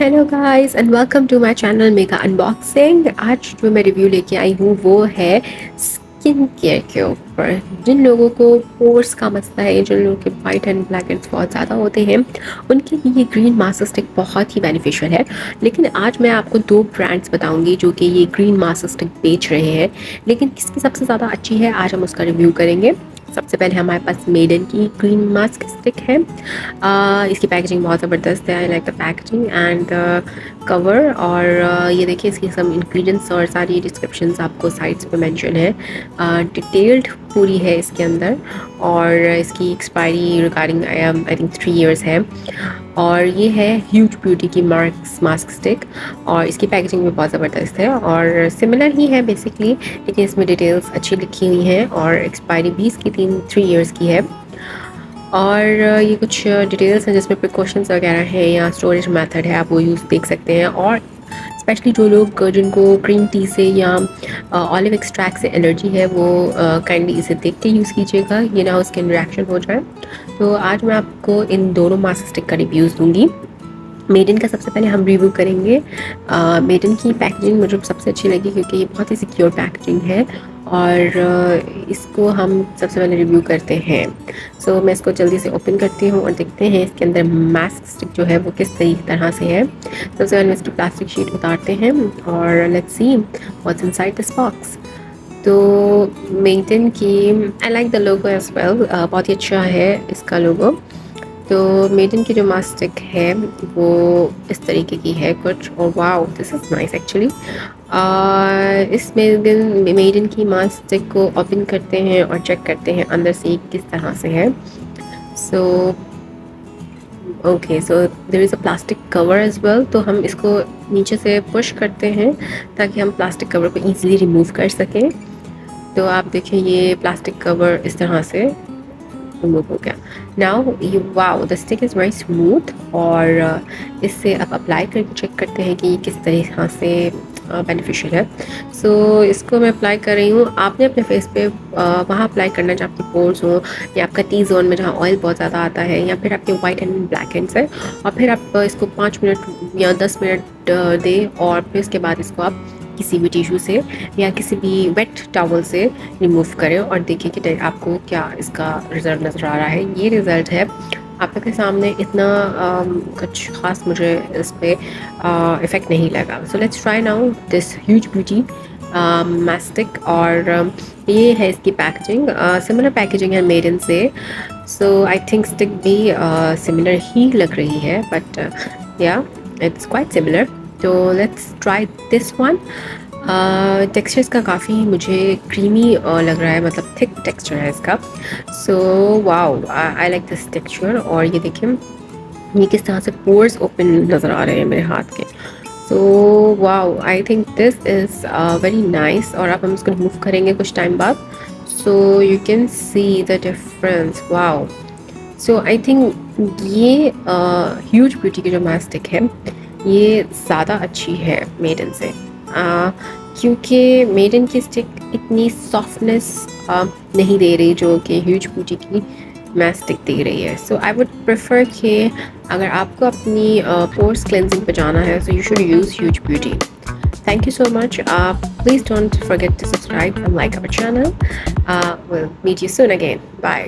Hello guys and welcome to my channel mega unboxing. आज जो मैं रिव्यू लेके आई हूँ वो है स्किन केयर के ऊपर। जिन लोगों को पोर्स का मसला है, जिन लोगों के वाइट एंड ब्लैक हेड्स बहुत ज़्यादा होते हैं, उनके लिए ये ग्रीन मास्क स्टिक बहुत ही बेनिफिशियल है। लेकिन आज मैं आपको दो ब्रांड्स बताऊंगी जो कि ये ग्रीन मास्क स्टिक बेच रहे हैं, लेकिन किसकी सबसे ज़्यादा अच्छी है आज हम उसका रिव्यू करेंगे। सबसे पहले हमारे पास मेडन की ग्रीन मास्क स्टिक है। इसकी पैकेजिंग बहुत ज़बरदस्त है। आई like the packaging and cover. और ये देखिए इसकी सब इंग्रेडिएंट्स और सारी डिस्क्रिप्शंस आपको साइट्स पे मेंशन है। डिटेल्ड पूरी है इसके अंदर। और इसकी expiry regarding I think 3 years है। और ये है ह्यूज ब्यूटी की मास्क स्टिक और इसकी पैकेजिंग भी बहुत ज़बरदस्त है और सिमिलर ही है बेसिकली, लेकिन इसमें डिटेल्स अच्छी लिखी हुई हैं और एक्सपायरी भी इसकी 3 years की है। और ये कुछ डिटेल्स हैं जिसमें प्रिकॉशंस वगैरह हैं या स्टोरेज मेथड है, आप वो यूज़ देख सकते हैं। और स्पेशली जो लोग जिनको ग्रीन टी से या ऑलिव एक्सट्रैक्ट से एलर्जी है वो काइंडली इसे देख के यूज़ कीजिएगा, ये ना स्किन रिएक्शन हो जाए। तो आज मैं आपको इन दोनों मास्क स्टिक का रिव्यूज़ दूंगी। मेडन का सबसे पहले हम रिव्यू करेंगे। मेडन की पैकेजिंग मुझे सबसे अच्छी लगी क्योंकि ये बहुत ही सिक्योर पैकेजिंग है और इसको हम सबसे पहले रिव्यू करते हैं। सो मैं इसको जल्दी से ओपन करती हूँ और देखते हैं इसके अंदर मास्क स्टिक जो है वो किस तरह से है। सबसे पहले इसकी प्लास्टिक शीट उतारते हैं और let's see what's inside this box. तो मेडन की I like the logo as well, बहुत ही अच्छा है इसका लोगो। तो मेडन की जो मास्क स्टिक है वो इस तरीके की है कुछ, और wow this is nice actually. इस मेडन की मास्क स्टिक को ओपन करते हैं और चेक करते हैं अंदर से किस तरह से है। So okay, so there is a plastic cover as well. तो हम इसको नीचे से पुश करते हैं ताकि हम प्लास्टिक कवर को ईजिली रिमूव कर सकें। तो आप देखें ये प्लास्टिक कवर इस तरह से रिमूव हो गया। नाउ ये wow the stick is very smooth. और इससे आप अप्लाई करके चेक करते हैं कि ये किस तरह से बेनिफिशियल है। सो इसको मैं अप्लाई कर रही हूँ। आपने अपने फेस पे वहाँ अप्लाई करना जहाँ आपके पोर्स हों या आपका टी जोन में जहाँ ऑयल बहुत ज़्यादा आता है या फिर आपके वाइट एंड ब्लैक हैंड्स है। और फिर आप इसको 5 मिनट या 10 मिनट दें और फिर इसके बाद इसको आप किसी भी टिश्यू से या किसी भी वेट टॉवल से रिमूव करें और देखिए कि आपको क्या इसका रिज़ल्ट नज़र आ रहा है। ये रिज़ल्ट है आपके सामने। इतना कुछ ख़ास मुझे इस पर इफ़ेक्ट नहीं लगा। So let's try now this huge beauty mastic. और ये है इसकी पैकेजिंग। सिमिलर पैकेजिंग है मेडन से। सो आई थिंक स्टिक भी सिमिलर ही लग रही है, but yeah it's quite similar. तो let's try this one. Texture इसका काफ़ी मुझे क्रीमी लग रहा है, मतलब थिक टेक्सचर है इसका। So wow I like this texture. और ये देखिए ये किस तरह से पोर्स ओपन नज़र आ रहे हैं मेरे हाथ के। So wow I think this is very nice. और अब हम इसको रिमूव करेंगे कुछ टाइम बाद, so you can see the difference. Wow, so I think ये ह्यूज ब्यूटी की जो मास्टिक है ये ज़्यादा अच्छी है मेडन से, क्योंकि मेडन की स्टिक इतनी सॉफ्टनेस नहीं दे रही जो कि ह्यूज ब्यूटी की मास्टिक दे रही है। सो आई वुड प्रेफर कि अगर आपको अपनी पोर्स क्लेंजिंग पे जाना है so you should use huge beauty. Thank you so much. Please don't forget to subscribe and like our channel. We'll meet you soon again. Bye.